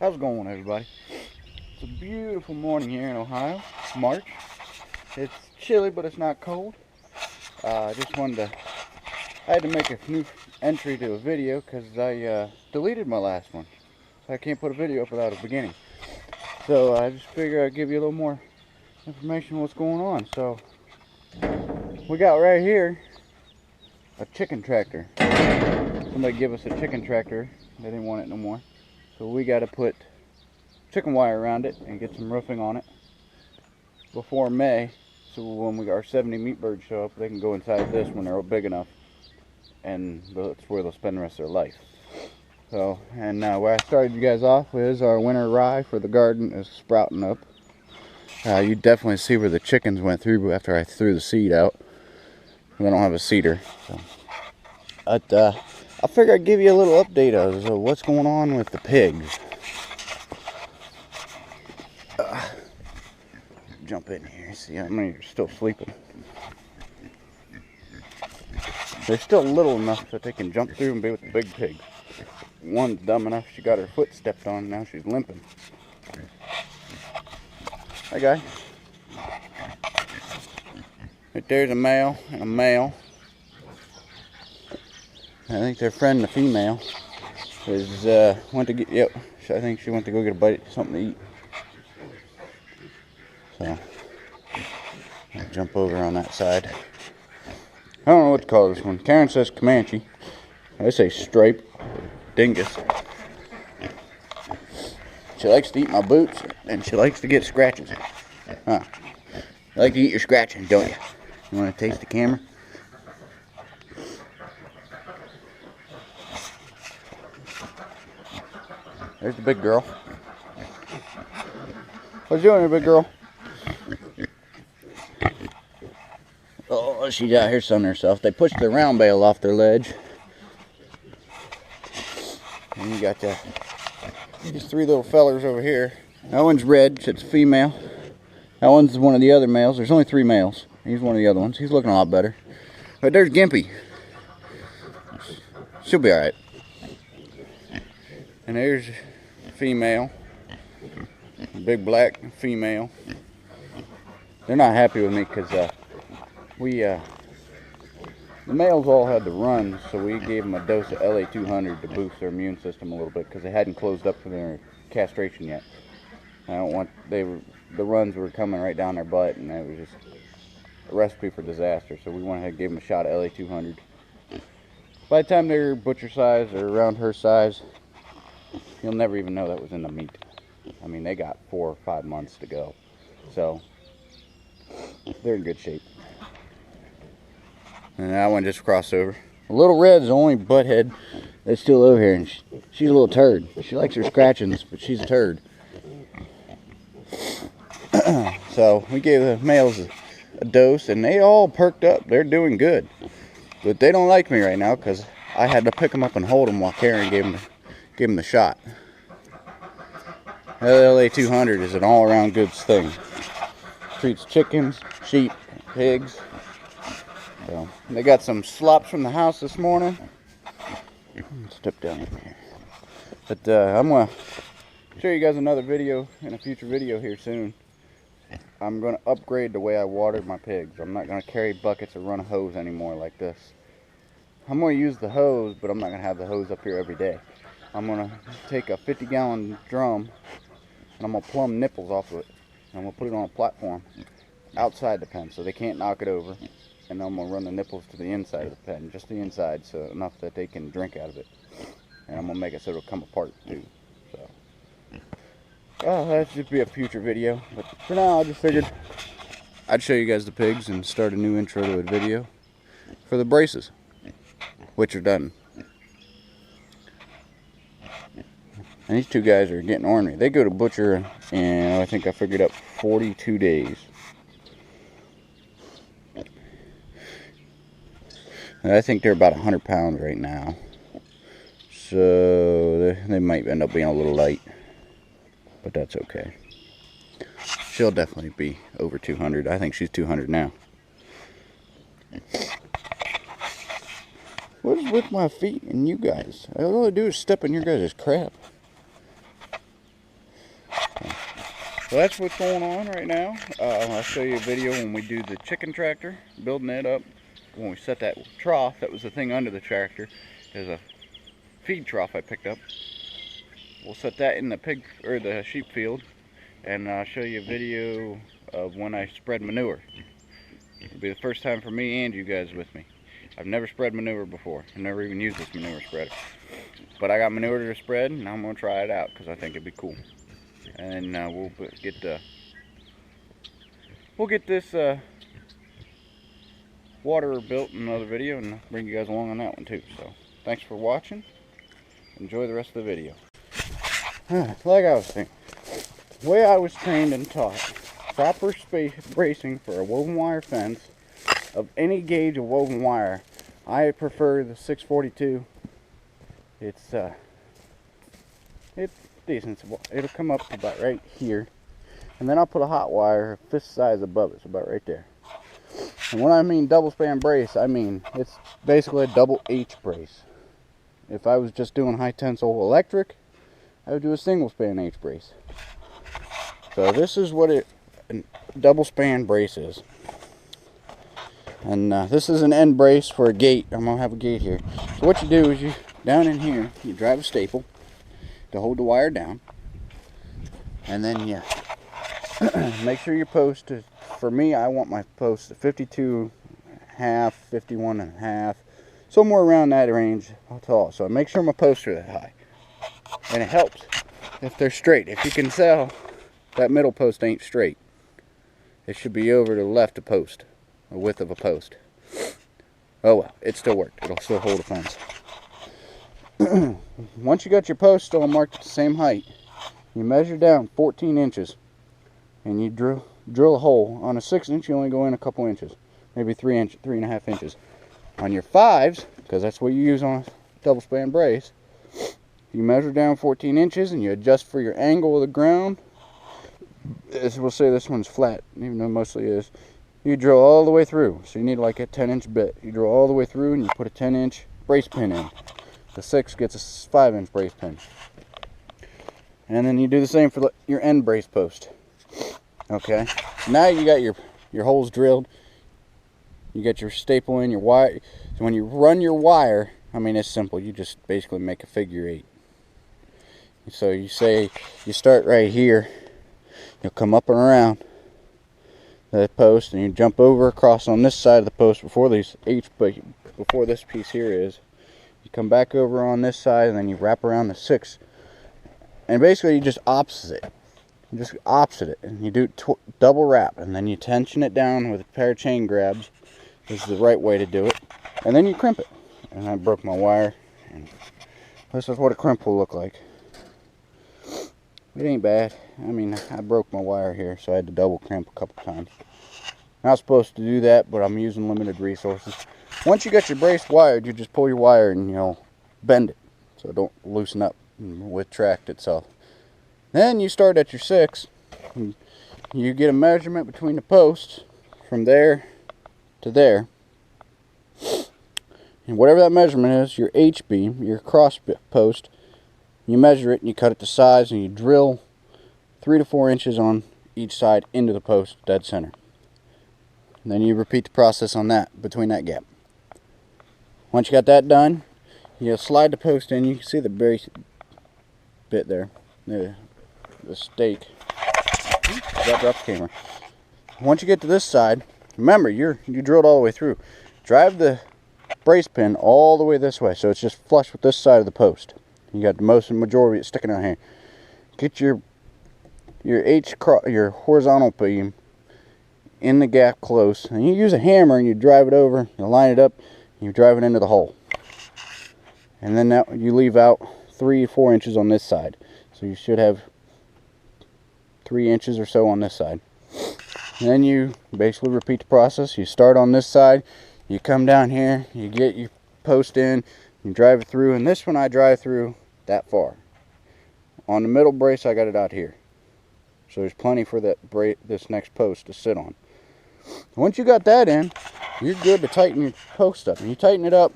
How's it going, everybody? It's a beautiful morning here in Ohio, March. It's chilly, but it's not cold. I had to make a new entry to a video because I deleted my last one. I can't put a video up without a beginning. So I just figured I'd give you a little more information on what's going on. So we got right here a chicken tractor. Somebody give us a chicken tractor. They didn't want it no more. So we got to put chicken wire around it and get some roofing on it before May. So when our 70 meat birds show up, they can go inside this when they're big enough. And that's where they'll spend the rest of their life. So, and where I started you guys off with our winter rye for the garden is sprouting up. You definitely see where the chickens went through after I threw the seed out. I don't have a seeder. So. But I figured I'd give you a little update of what's going on with the pigs. Jump in here, see how many are still sleeping. They're still little enough that they can jump through and be with the big pigs. One's dumb enough, she got her foot stepped on, now she's limping. Hi, guy. Right there's a male and a male. I think their friend, the female, went to get, yep, I think she went to go get a bite, something to eat. So, I'll jump over on that side. I don't know what to call this one. Karen says Comanche. I say stripe, dingus. She likes to eat my boots, and she likes to get scratches. Huh. You like to eat your scratching, don't you? You want to taste the camera? There's the big girl. What's you doing here, big girl? Oh, she's out here sunning herself. They pushed the round bale off their ledge. And you got these three little fellers over here. That one's red, it's a female. That one's one of the other males. There's only 3 males. He's one of the other ones. He's looking a lot better. But there's Gimpy. She'll be alright. And there's female. Big black female. They're not happy with me because the males all had to run, so we gave them a dose of LA-200 to boost their immune system a little bit because they hadn't closed up for their castration yet. The runs were coming right down their butt, and it was just a recipe for disaster. So we went ahead and gave them a shot of LA-200. By the time they're butcher size or around her size, you'll never even know that was in the meat. I mean, they got 4 or 5 months to go, so they're in good shape. And that one just crossed over. The little red's the only butthead that's still over here, and she's a little turd. She likes her scratchings, but she's a turd. So we gave the males a dose, and they all perked up. They're doing good, but they don't like me right now because I had to pick them up and hold them while Karen gave them the shot. LA-200 is an all-around good thing. Treats chickens, sheep, pigs. So, they got some slops from the house this morning. Step down in here. But I'm going to show you guys another video in a future video here soon. I'm going to upgrade the way I water my pigs. I'm not going to carry buckets or run a hose anymore like this. I'm going to use the hose, but I'm not going to have the hose up here every day. I'm going to take a 50-gallon drum, and I'm going to plumb nipples off of it. And I'm going to put it on a platform outside the pen so they can't knock it over. And I'm going to run the nipples to the inside of the pen, just the inside, so enough that they can drink out of it. And I'm going to make it so it'll come apart too. So, that should be a future video. But for now, I just figured I'd show you guys the pigs and start a new intro to a video for the braces, which are done. And these two guys are getting ornery. They go to butcher, and I think I figured up 42 days. And I think they're about 100 pounds right now. So they might end up being a little light. But that's okay. She'll definitely be over 200. I think she's 200 now. What is with my feet and you guys? All I do is step in your guys' crap. So that's what's going on right now. I'll show you a video when we do the chicken tractor, building it up. When we set that trough, that was the thing under the tractor. There's a feed trough I picked up. We'll set that in the pig or the sheep field, and I'll show you a video of when I spread manure. It'll be the first time for me and you guys with me. I've never spread manure before. I've never even used this manure spreader. But I got manure to spread, and I'm going to try it out because I think it'd be cool. And we'll get this water built in another video, and bring you guys along on that one too. So thanks for watching. Enjoy the rest of the video. Like I was saying, the way I was trained and taught, proper bracing for a woven wire fence of any gauge of woven wire, I prefer the 642. It's decent. It'll come up to about right here, and then I'll put a hot wire fist size above it, so about right there. And when I mean double span brace, I mean it's basically a double H brace. If I was just doing high tensile electric, I would do a single span H brace. So this is what a double span brace is. And this is an end brace for a gate. I'm going to have a gate here. So what you do is down in here, you drive a staple to hold the wire down. And then you make sure your post is, for me, I want my post at 52.5, 51.5, somewhere around that range tall. So I make sure my posts are that high. And it helps if they're straight. If you can tell that middle post ain't straight, it should be over to the left of post, the width of a post. Oh well, it still worked. It'll still hold a fence. Once you got your post all marked at the same height, you measure down 14 inches, and you drill a hole. On a 6-inch, you only go in a couple inches, maybe 3.5 inches. On your 5s, because that's what you use on a double span brace, you measure down 14 inches and you adjust for your angle of the ground. As we'll say, this one's flat, even though it mostly is. You drill all the way through. So you need like a 10-inch bit. You drill all the way through and you put a 10-inch brace pin in. The 6 gets a 5-inch brace pin. And then you do the same for your end brace post. Okay. Now you got your holes drilled. You got your staple in, your wire. So when you run your wire, I mean, it's simple. You just basically make a figure 8. So you say you start right here, you'll come up and around the post, and you jump over across on this side of the post before this piece here is. You come back over on this side, and then you wrap around the 6, and basically you just opposite it. You just opposite it, and you do double wrap, and then you tension it down with a pair of chain grabs. This is the right way to do it, and then you crimp it. And I broke my wire, and this is what a crimp will look like. It ain't bad. I mean, I broke my wire here, so I had to double crimp a couple times. Not supposed to do that, but I'm using limited resources. Once you get your brace wired, you just pull your wire and you'll bend it, so it don't loosen up and retract itself. Then you start at your 6. You get a measurement between the posts from there to there. And whatever that measurement is, your H-beam, your cross post, you measure it and you cut it to size, and you drill 3 to 4 inches on each side into the post, dead center. And then you repeat the process on that, between that gap. Once you got that done, you slide the post in. You can see the base bit there, the stake. That dropped the camera. Once you get to this side, remember you drilled all the way through. Drive the brace pin all the way this way, so it's just flush with this side of the post. You got the majority of it sticking out here. Get your horizontal beam in the gap close, and you use a hammer and you drive it over, you line it up, and you drive it into the hole. And then you leave out 3 or 4 inches on this side. So you should have 3 inches or so on this side. And then you basically repeat the process. You start on this side, you come down here, you get your post in, you drive it through, and this one I drive through that far. On the middle brace, I got it out here. So there's plenty for this next post to sit on. Once you got that in, you're good to tighten your post up. And you tighten it up,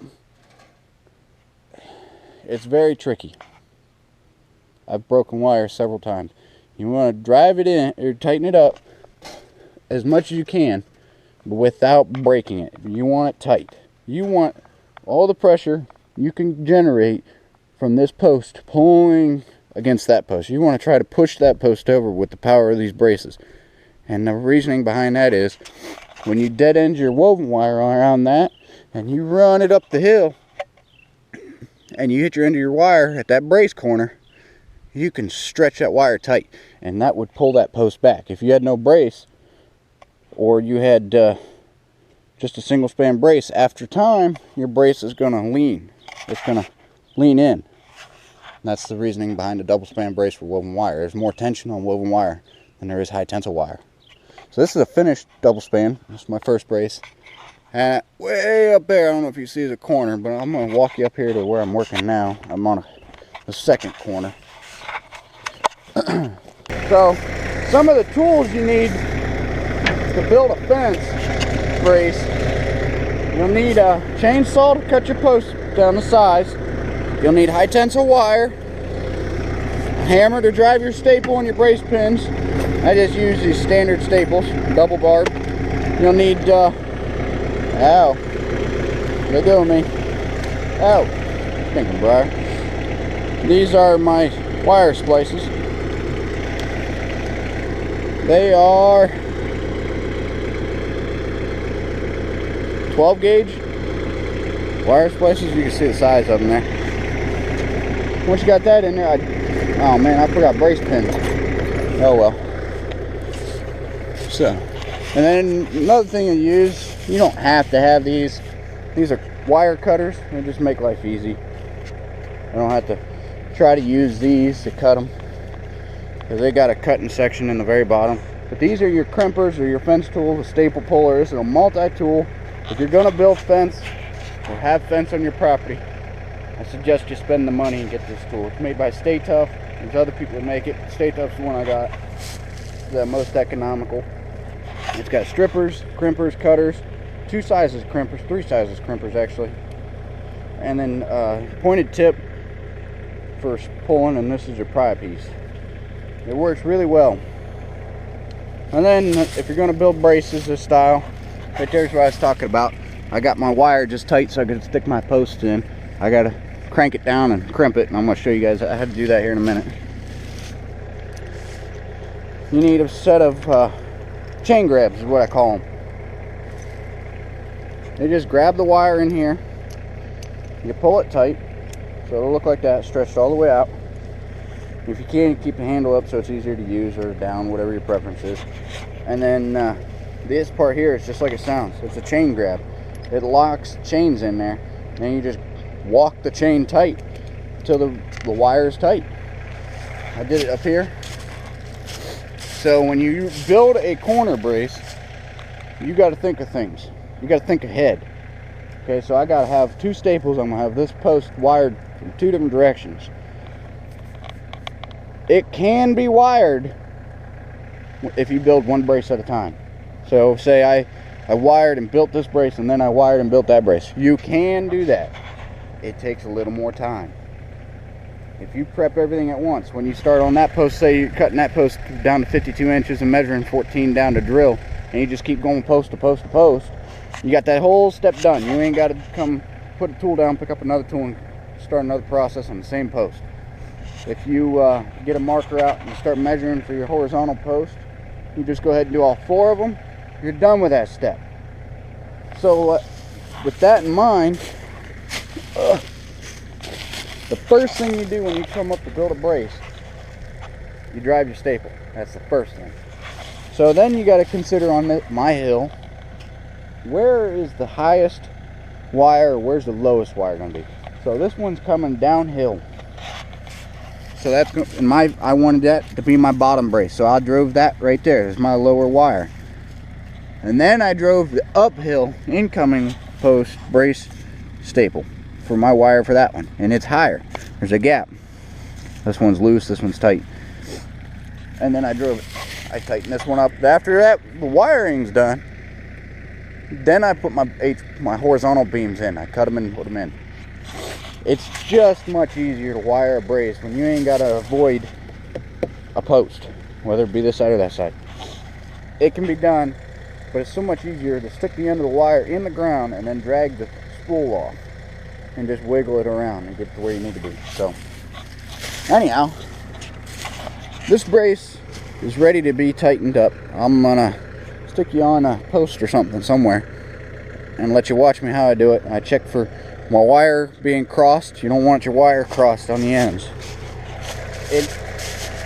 it's very tricky. I've broken wire several times. You want to drive it in or tighten it up as much as you can without breaking it. You want it tight. You want all the pressure you can generate from this post pulling against that post. You want to try to push that post over with the power of these braces. And the reasoning behind that is when you dead end your woven wire around that and you run it up the hill and you hit your end of your wire at that brace corner, you can stretch that wire tight, and that would pull that post back. If you had no brace, or you had just a single span brace, after time your brace is going to lean. It's going to lean in. And that's the reasoning behind a double span brace for woven wire. There's more tension on woven wire than there is high tensile wire. So this is a finished double span. This is my first brace. And way up there, I don't know if you see the corner, but I'm going to walk you up here to where I'm working now. I'm on the second corner. So some of the tools you need to build a fence brace: you'll need a chainsaw to cut your posts down to size. You'll need high tensile wire, a hammer to drive your staple and your brace pins. I just use these standard staples, double barb. You'll need ow, what they doing me? Ow, stinking briar. These are my wire splices. They are 12 gauge wire splices. You can see the size of them there. Once you got that in there, oh man, I forgot brace pins. Oh well. So, and then another thing you use, you don't have to have these. These are wire cutters. They just make life easy. I don't have to try to use these to cut them, because they got a cutting section in the very bottom. But these are your crimpers or your fence tools, a staple puller. This is a multi-tool. If you're going to build fence or have fence on your property, I suggest you spend the money and get this tool. It's made by Stay Tough. There's other people that make it. Stay Tough's the one I got. It's the most economical. It's got strippers, crimpers, cutters, 2 sizes crimpers, 3 sizes crimpers actually, and then pointed tip for pulling, and this is your pry piece. It works really well. And then if you're going to build braces this style, right there's what I was talking about. I got my wire just tight so I could stick my posts in. I got to crank it down and crimp it, and I'm going to show you guys how to do that here in a minute. You need a set of chain grabs is what I call them. You just grab the wire in here, you pull it tight so it'll look like that, stretched all the way out. If you can, keep the handle up so it's easier to use, or down, whatever your preference is. And then this part here is just like it sounds. It's a chain grab. It locks chains in there, and you just walk the chain tight until the wire is tight. I did it up here. So when you build a corner brace, you got to think of things. You got to think ahead. Okay, so I got to have 2 staples. I'm going to have this post wired from 2 different directions. It can be wired if you build one brace at a time. So say I wired and built this brace, and then I wired and built that brace. You can do that. It takes a little more time. If you prep everything at once, when you start on that post, say you're cutting that post down to 52 inches and measuring 14 down to drill, and you just keep going post to post to post, you got that whole step done. You ain't got to come put a tool down, pick up another tool, and start another process on the same post. If you get a marker out and you start measuring for your horizontal post, you just go ahead and do all 4 of them. You're done with that step. So with that in mind, the first thing you do when you come up to build a brace, you drive your staple. That's the first thing. So then you got to consider on my hill, where is the highest wire, or where's the lowest wire going to be? So this one's coming downhill. So that's I wanted that to be my bottom brace. So I drove that right there as my lower wire. And then I drove the uphill incoming post brace staple for my wire for that one. And it's higher. There's a gap. This one's loose, this one's tight. And then I drove it. I tightened this one up. After that, the wiring's done. Then I put my horizontal beams in. I cut them and put them in. It's just much easier to wire a brace when you ain't got to avoid a post. whether it be this side or that side. It can be done, but it's so much easier to stick the end of the wire in the ground and then drag the spool off and just wiggle it around and get to where you need to be. So anyhow, this brace is ready to be tightened up. I'm gonna stick you on a post or something somewhere and let you watch me how I do it. I check for my wire being crossed. You don't want your wire crossed on the ends.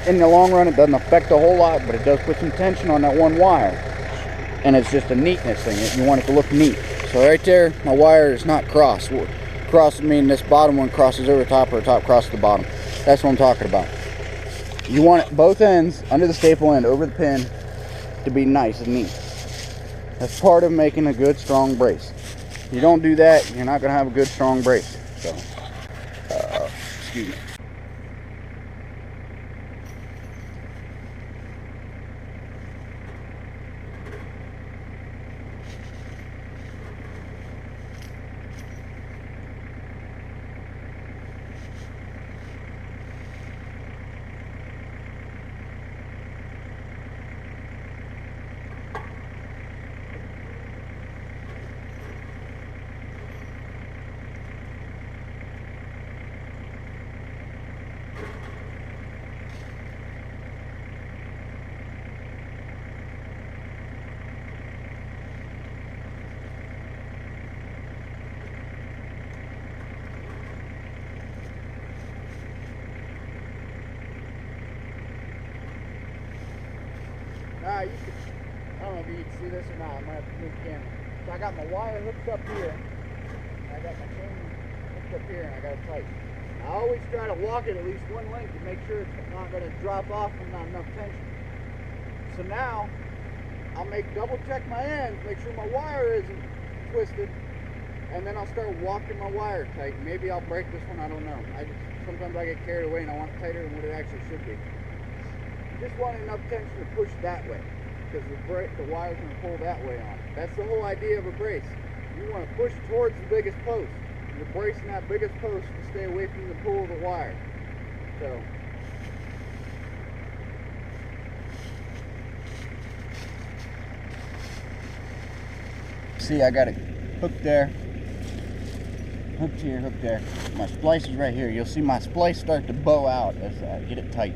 In the long run, it doesn't affect a whole lot, but it does put some tension on that one wire. And it's just a neatness thing. You want it to look neat. So right there, my wire is not crossed. Cross would mean this bottom one crosses over the top or the top crosses the bottom. That's what I'm talking about. You want it, both ends under the staple end over the pin, to be nice and neat. That's part of making a good strong brace. If you don't do that, you're not going to have a good strong brace. So, excuse me. You can, I don't know if you can see this or not. I might have to move the camera. So I got my wire hooked up here. I got my chain hooked up here, and I got it tight. I always try to walk it at least one length to make sure it's not going to drop off from not enough tension. So now I'll double check my ends, make sure my wire isn't twisted, and then I'll start walking my wire tight. Maybe I'll break this one. I don't know. Sometimes I get carried away and I want it tighter than what it actually should be. Just want enough tension to push that way, because the wire's going to pull that way on. That's the whole idea of a brace. You want to push towards the biggest post. You're bracing that biggest post to stay away from the pull of the wire. So see, I got it hooked there, hooked here, hooked there. My splice is right here. You'll see my splice start to bow out as I get it tight.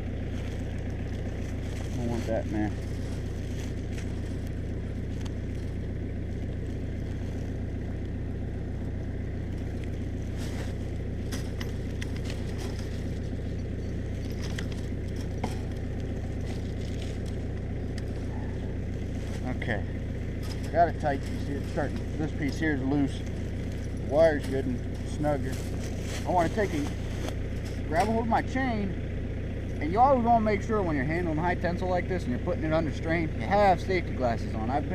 I don't want that in there. Okay, got it tight. You see it starting. This piece here is loose. The wire's good and snug here. I want to grab a hold of my chain. And you always want to make sure when you're handling high tensile like this and you're putting it under strain, you have safety glasses on. I've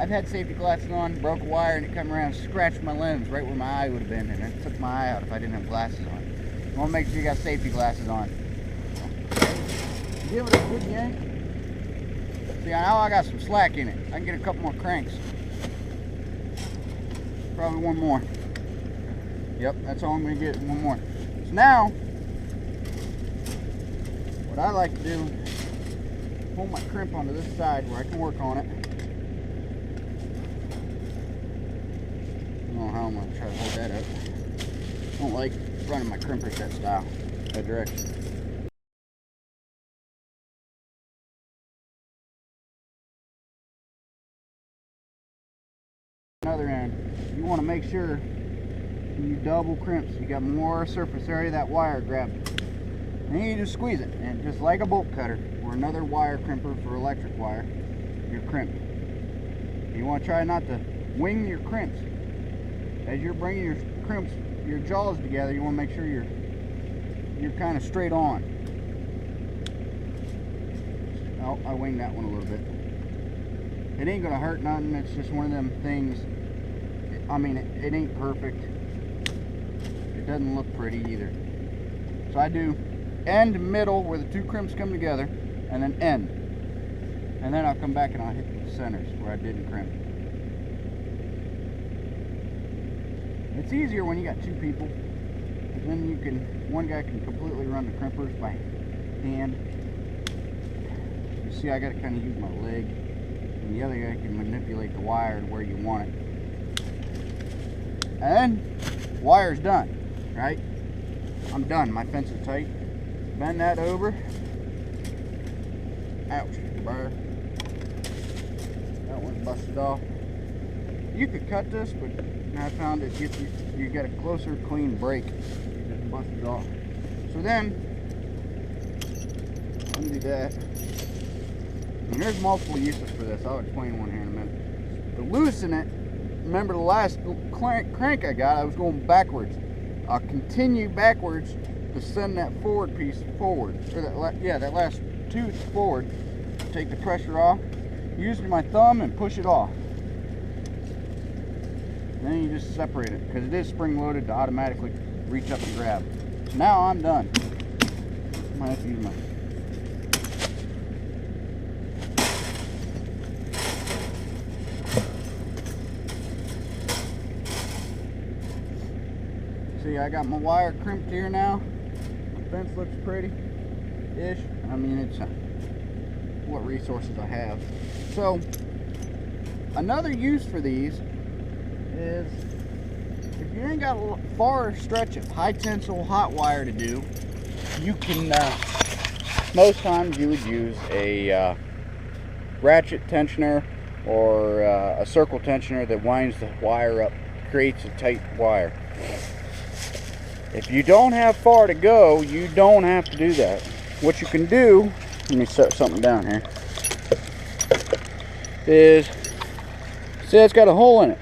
had safety glasses on, broke a wire, and it come around and scratched my lens right where my eye would have been, and it took my eye out if I didn't have glasses on. You want to make sure you got safety glasses on. Give it a good yank. See, now I got some slack in it. I can get a couple more cranks. Probably one more. Yep, that's all I'm going to get, one more. So now, what I like to do, pull my crimp onto this side where I can work on it. I don't know how I'm going to try to hold that up. I don't like running my crimpers that style, that direction. Another end, you want to make sure when you double crimps, you got more surface area that wire grabbed. And you just squeeze it, and just like a bolt cutter or another wire crimper for electric wire, you're crimped. You want to try not to wing your crimps. As you're bringing your crimps, your jaws together, you want to make sure you're kind of straight on. Oh, I winged that one a little bit. It ain't gonna hurt nothing. It's just one of them things. I mean, it ain't perfect. It doesn't look pretty either. So I do end, middle, where the two crimps come together, and then end. And then I'll come back and I'll hit the centers where I didn't crimp. It's easier when you got two people. Then one guy can completely run the crimpers by hand. see, I gotta kind of use my leg, and the other guy can manipulate the wire to where you want it. And then, wire's done, right? I'm done, my fence is tight. Bend that over. Ouch, burr. That one's busted off. You could cut this, but I found it gets you get a closer, clean break. You just bust it off. So then, undo that. And there's multiple uses for this. I'll explain one here in a minute. To loosen it, remember the last crank I got, I was going backwards. I'll continue backwards to send that forward piece forward. Or that last tooth forward. Take the pressure off. Using my thumb and push it off. Then you just separate it because it is spring loaded to automatically reach up and grab. So now I'm done. I might have to use my see, I got my wire crimped here now. My fence looks pretty-ish. I mean, it's what resources I have. So, another use for these is if you ain't got a far stretch of high tensile hot wire to do, you can, most times you would use a ratchet tensioner or a circle tensioner that winds the wire up, creates a tight wire. If you don't have far to go, you don't have to do that. What you can do, let me set something down here, is, see, it's got a hole in it.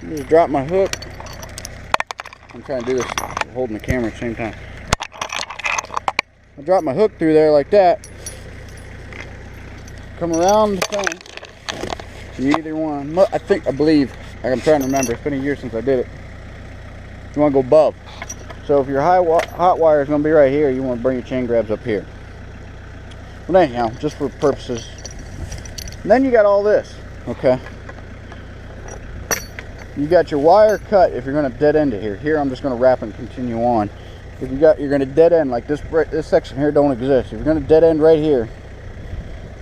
Just drop my hook. I'm trying to do this holding the camera at the same time. I drop my hook through there like that. Come around the fence. You either want, I believe, I'm trying to remember, it's been a year since I did it. You want to go above. So if your hot wire is going to be right here, you want to bring your chain grabs up here. But anyhow, just for purposes. And then you got all this, okay? You got your wire cut if you're going to dead end it here. Here I'm just going to wrap and continue on. If you're going to dead end, like this section here don't exist. If you're going to dead end right here,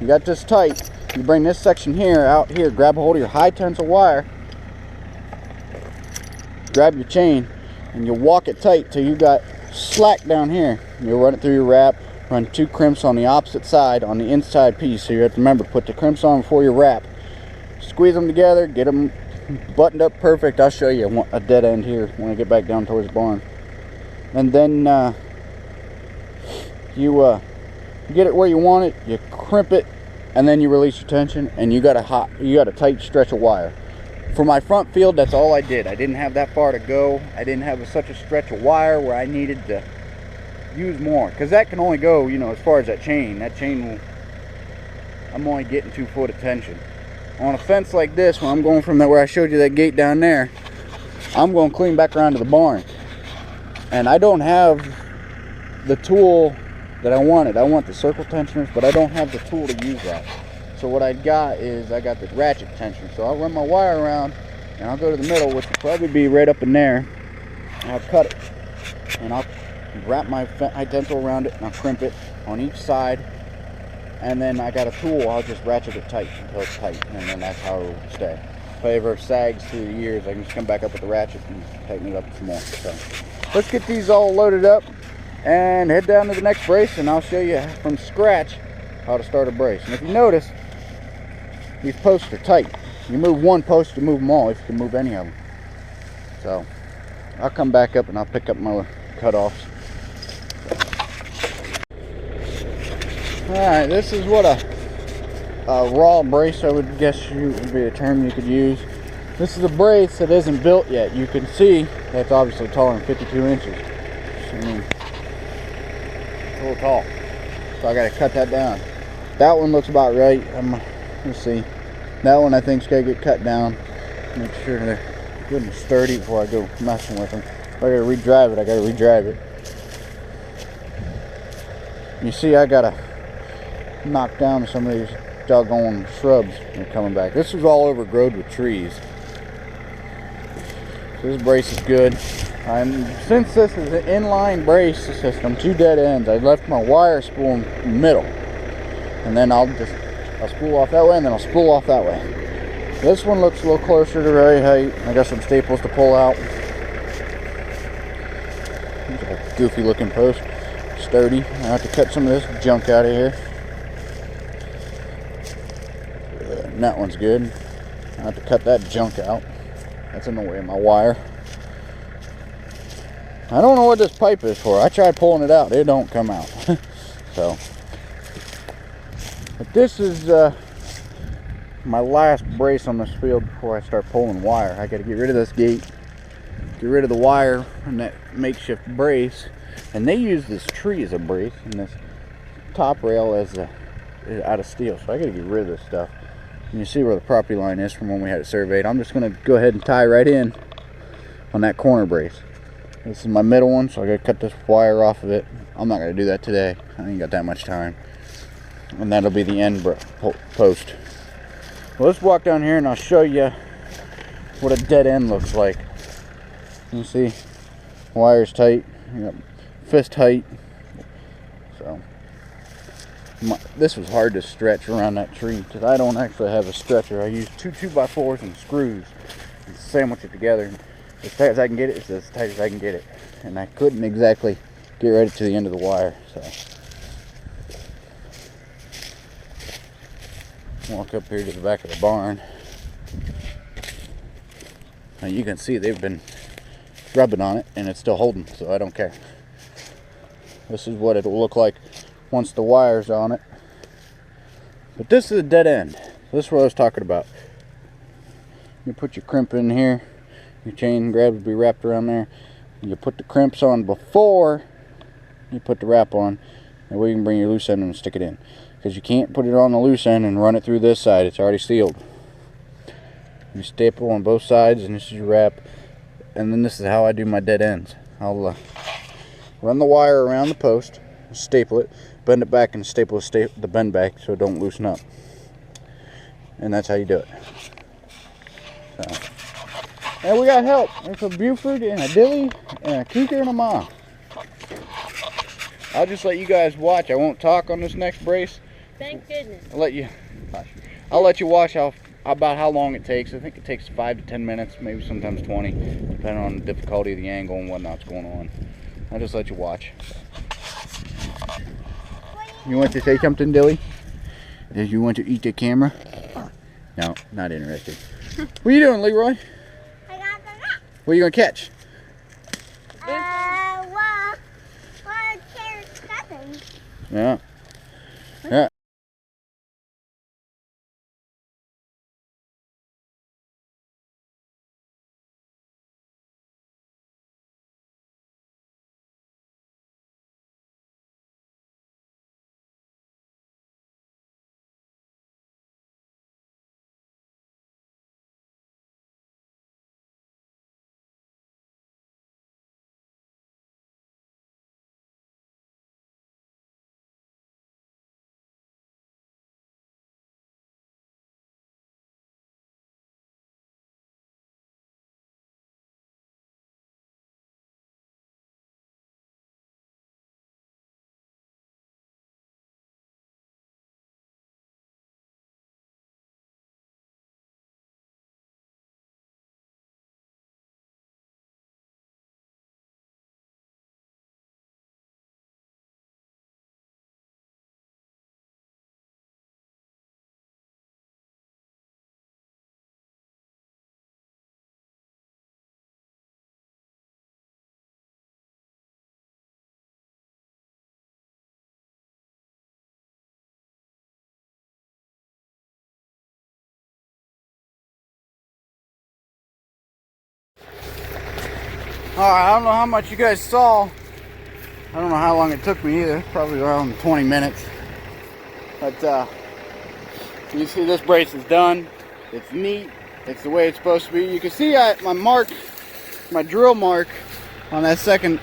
you got this tight. You bring this section here out here, grab a hold of your high tensile wire, grab your chain, and you'll walk it tight till you got slack down here. You'll run it through your wrap, run 2 crimps on the opposite side on the inside piece. So you have to remember, put the crimps on before you wrap. Squeeze them together, get them buttoned up perfect. I'll show you a dead end here when I get back down towards the barn. And then you get it where you want it, you crimp it, and then you release your tension, and you got a tight stretch of wire. For my front field, that's all I did. I didn't have that far to go. I didn't have such a stretch of wire where I needed to use more, because that can only go, you know, as far as that chain will, I'm only getting 2 foot of tension. On a fence like this, when I'm going from where I showed you that gate down there, I'm going clean back around to the barn, and I don't have the tool that I wanted. I want the circle tensioners, but I don't have the tool to use that. So what I got the ratchet tensioner. So I'll run my wire around, and I'll go to the middle, which will probably be right up in there, and I'll cut it, and I'll wrap my high tensile around it, and I'll crimp it on each side, and then I got a tool. I'll just ratchet it tight until it's tight, and then that's how it will stay. If it ever sags through the years, I can just come back up with the ratchet and tighten it up some more. So let's get these all loaded up and head down to the next brace, and I'll show you from scratch how to start a brace. And if you notice, these posts are tight. You move one post, you move them all if you can move any of them. So I'll come back up and I'll pick up my cutoffs. Alright, this is what a raw brace, I would guess would be a term you could use. This is a brace that isn't built yet. You can see that's obviously taller than 52 inches. I mean, it's a little tall. So I got to cut that down. That one looks about right. Let's see. That one I think's got to get cut down. Make sure they're good and sturdy before I go messing with them. If I got to redrive it, I got to redrive it. You see, I got to knock down some of these doggone shrubs that are coming back. This was all overgrown with trees. So this brace is good. And since this is an inline brace system, 2 dead ends, I left my wire spool in the middle. and then I'll spool off that way, and then I'll spool off that way. This one looks a little closer to right height. I got some staples to pull out. It's a goofy looking post, sturdy. I have to cut some of this junk out of here. And that one's good. I have to cut that junk out. That's in the way of my wire. I don't know what this pipe is for. I tried pulling it out. It don't come out. So, but this is my last brace on this field before I start pulling wire. I got to get rid of this gate, get rid of the wire and that makeshift brace. And they use this tree as a brace and this top rail as out of steel. So I got to get rid of this stuff. And you see where the property line is from when we had it surveyed. I'm just going to go ahead and tie right in on that corner brace. This is my middle one, so I got to cut this wire off of it. I'm not going to do that today. I ain't got that much time. And that'll be the end post. Well, let's walk down here and I'll show you what a dead end looks like. You see, wire's tight, you got fist height. So this was hard to stretch around that tree because I don't actually have a stretcher. I use 2 2x4s and screws and sandwich it together. As tight as I can get it, it's as tight as I can get it. And I couldn't exactly get right to the end of the wire. So walk up here to the back of the barn. Now you can see they've been rubbing on it and it's still holding, so I don't care. This is what it'll look like once the wire's on it. But this is a dead end. This is what I was talking about. You put your crimp in here, your chain grabs will be wrapped around there. You put the crimps on before you put the wrap on, and way you can bring your loose end and stick it in. Because you can't put it on the loose end and run it through this side. It's already sealed. You staple on both sides, and this is your wrap. And then this is how I do my dead ends. I'll run the wire around the post, staple it, bend it back, and staple the bend back so it don't loosen up. And that's how you do it. So. And we got help. There's a Buford and a Dilly and a Kuker and a Ma. I'll just let you guys watch. I won't talk on this next brace. Thank goodness. I'll let you watch about how long it takes. I think it takes 5 to 10 minutes, maybe sometimes 20, depending on the difficulty of the angle and whatnot's going on. I'll just let you watch. You want to say something, Dilly? Did you want to eat the camera? No, not interested. What are you doing, Leroy? I got the rat. What are you going to catch? Carrot stuffing. Yeah. Yeah. Alright, I don't know how much you guys saw. I don't know how long it took me either. Probably around 20 minutes. But you see this brace is done. It's neat. It's the way it's supposed to be. You can see my drill mark on that second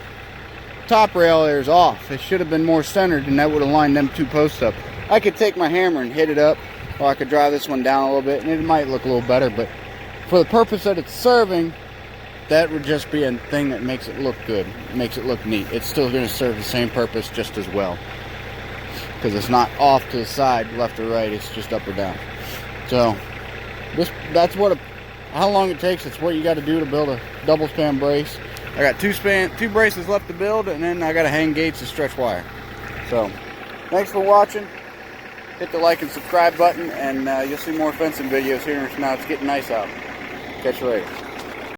top rail there is off. It should have been more centered and that would have lined them 2 posts up. I could take my hammer and hit it up, or I could drive this one down a little bit and it might look a little better, but for the purpose that it's serving, that would just be a thing that makes it look good. It makes it look neat. It's still going to serve the same purpose just as well. because it's not off to the side, left or right. It's just up or down. So that's how long it takes. It's what you got to do to build a double span brace. I got two braces left to build, and then I got to hang gates and stretch wire. So thanks for watching. Hit the like and subscribe button, and you'll see more fencing videos here. Now it's getting nice out. Catch you later.